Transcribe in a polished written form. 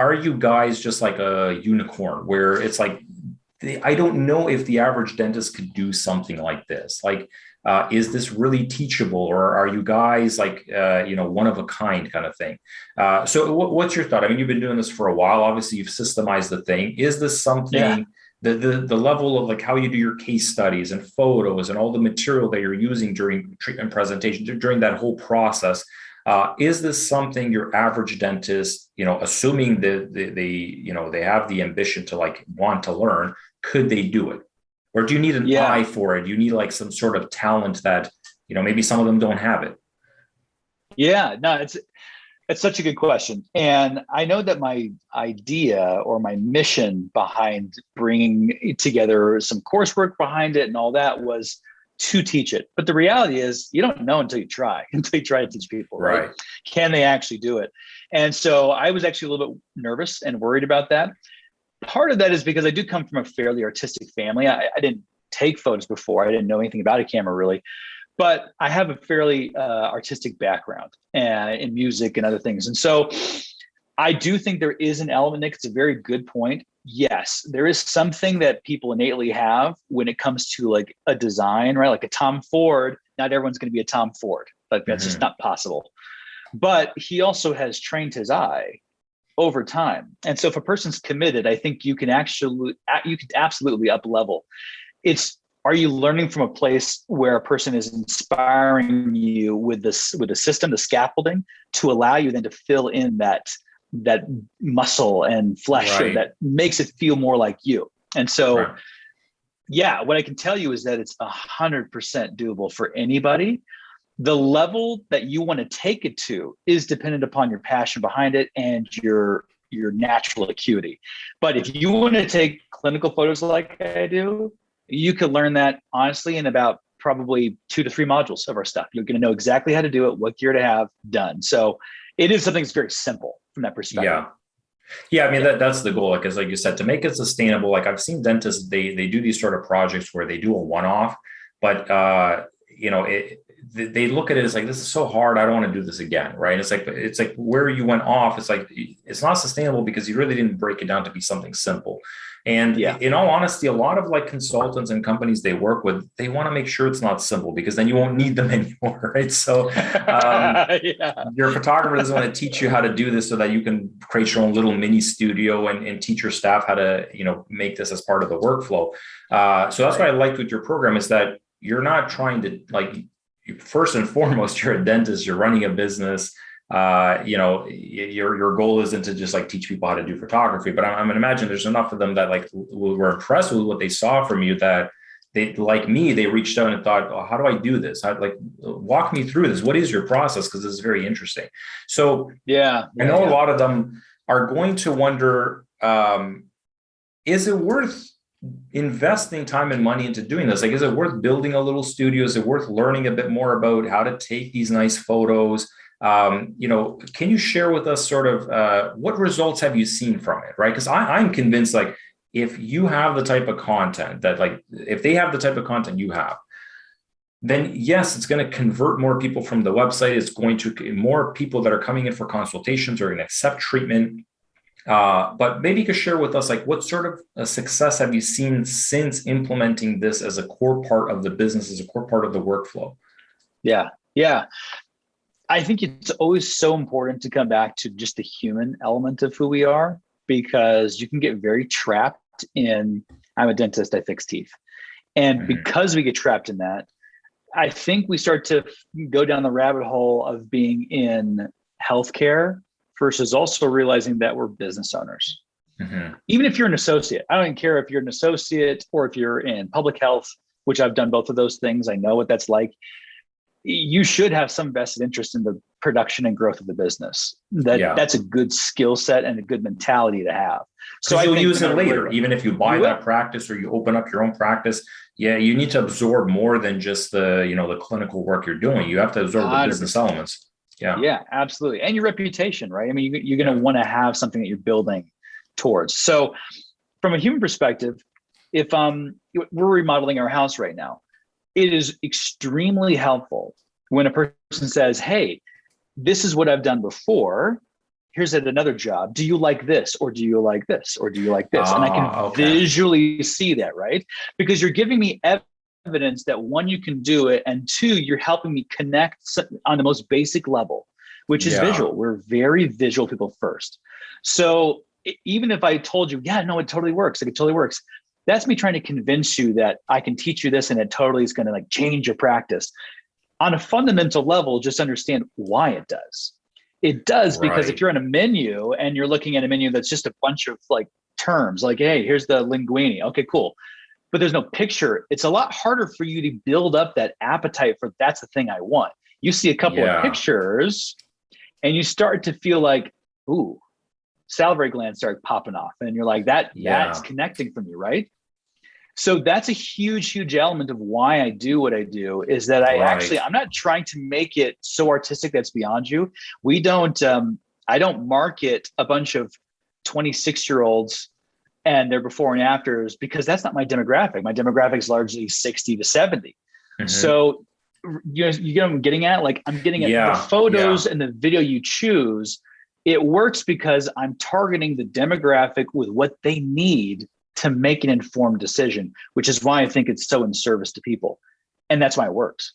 are you guys just like a unicorn where it's like, I don't know if the average dentist could do something like this. Like, is this really teachable, or are you guys like, one of a kind kind of thing? So what's your thought? I mean, you've been doing this for a while. Obviously, you've systemized the thing. Is this Yeah. something, the level of like how you do your case studies and photos and all the material that you're using during treatment presentation, during that whole process? Is this something your average dentist, assuming that they have the ambition to like want to learn, could they do it? Or do you need an Yeah. eye for it? Do you need like some sort of talent that, maybe some of them don't have it? Yeah. No, it's such a good question. And I know that my idea or my mission behind bringing together some coursework behind it and all that was to teach it. But the reality is you don't know until you try, until you try to teach people, right? Right. Can they actually do it? And so I was actually a little bit nervous and worried about that. Part of that is because I do come from a fairly artistic family. I didn't take photos before. I didn't know anything about a camera really, but I have a fairly artistic background in music and other things. And so I do think there is an element, Nick. It's a very good point. Yes, there is something that people innately have when it comes to like a design, right? Like a Tom Ford, not everyone's going to be a Tom Ford. Like that's just Hmm. not possible. But he also has trained his eye over time. And so if a person's committed, I think you can absolutely up level. It's, are you learning from a place where a person is inspiring you with the system, the scaffolding, to allow you then to fill in that muscle and flesh Right. that makes it feel more like you. And so, Right. yeah, what I can tell you is that it's 100% doable for anybody. The level that you want to take it to is dependent upon your passion behind it and your natural acuity. But if you want to take clinical photos like I do, you could learn that honestly in about probably 2 to 3 modules of our stuff. You're going to know exactly how to do it, what gear to have done. So it is something that's very simple from that perspective. Yeah. Yeah, I mean Yeah. that's the goal. Like as like you said, to make it sustainable. Like I've seen dentists, they do these sort of projects where they do a one-off, but they look at it as like, this is so hard, I don't want to do this again, right? It's like where you went off, it's like it's not sustainable because you really didn't break it down to be something simple. And Yeah. in all honesty, a lot of like consultants and companies they work with, they want to make sure it's not simple because then you won't need them anymore, right? So Yeah. your photographer doesn't want to teach you how to do this so that you can create your own little mini studio and teach your staff how to make this as part of the workflow. So that's what I Right. liked with your program is that you're not trying to like, first and foremost, you're a dentist, you're running a business. Your goal isn't to just like teach people how to do photography, but I'm gonna imagine there's enough of them that like were impressed with what they saw from you that they, like me, they reached out and thought, oh, how do I do this? Like, walk me through this. What is your process? Because this is very interesting. So Yeah. I Yeah. know a Yeah. lot of them are going to wonder, is it worth investing time and money into doing this? Like, is it worth building a little studio? Is it worth learning a bit more about how to take these nice photos? Can you share with us sort of what results have you seen from it, right? Because I'm convinced, like, if you have the type of content that, like, if they have the type of content you have, then yes, it's going to convert more people from the website. It's going to more people that are coming in for consultations are going to accept treatment. But maybe you could share with us, like, what sort of a success have you seen since implementing this as a core part of the business, as a core part of the workflow? Yeah. Yeah. I think it's always so important to come back to just the human element of who we are, because you can get very trapped in, I'm a dentist, I fix teeth. And Mhm. because we get trapped in that, I think we start to go down the rabbit hole of being in healthcare versus also realizing that we're business owners. Mhm. Even if you're an associate, I don't even care if you're an associate or if you're in public health, which I've done both of those things. I know what that's like. You should have some vested interest in the production and growth of the business. Yeah. That's a good skill set and a good mentality to have. So Because I you'll think no use it matter later, where even if you buy you that will, practice or you open up your own practice. Yeah, you need to absorb more than just the clinical work you're doing. You have to absorb the business 100%. elements. Yeah. Yeah, absolutely. And your reputation, right? I mean, you're going Yeah. to want to have something that you're building towards. So from a human perspective, if we're remodeling our house right now, it is extremely helpful when a person says, hey, this is what I've done before. here's another job. Do you like this? Or do you like this? Or do you like this? And I can Okay. visually see that, right? Because you're giving me evidence that one, you can do it. And two, you're helping me connect on the most basic level, which is Yeah. visual. We're very visual people first. So even if I told you, yeah, no, it totally works. Like, it totally works. That's me trying to convince you that I can teach you this and it totally is going to like change your practice. On a fundamental level, just understand why it does. It does because if Right. you're on a menu and you're looking at a menu that's just a bunch of like terms, like, hey, here's the linguine. Okay, cool. But there's no picture. It's a lot harder for you to build up that appetite for that's the thing I want. You see a couple of Yeah. pictures and you start to feel like, ooh, salivary glands start popping off. And you're like, that's Yeah. connecting for me, right? So that's a huge element of why I do what I do, is that Right. I'm not trying to make it so artistic that's beyond you. I don't market a bunch of 26-year-olds and their before and afters, because that's not my demographic. My demographic is largely 60 to 70. Hmm. So, you get what I'm getting at? Like, I'm getting at the Yeah. photos Yeah. and the video you choose. It works because I'm targeting the demographic with what they need to make an informed decision, which is why I think it's so in service to people. And that's why it works.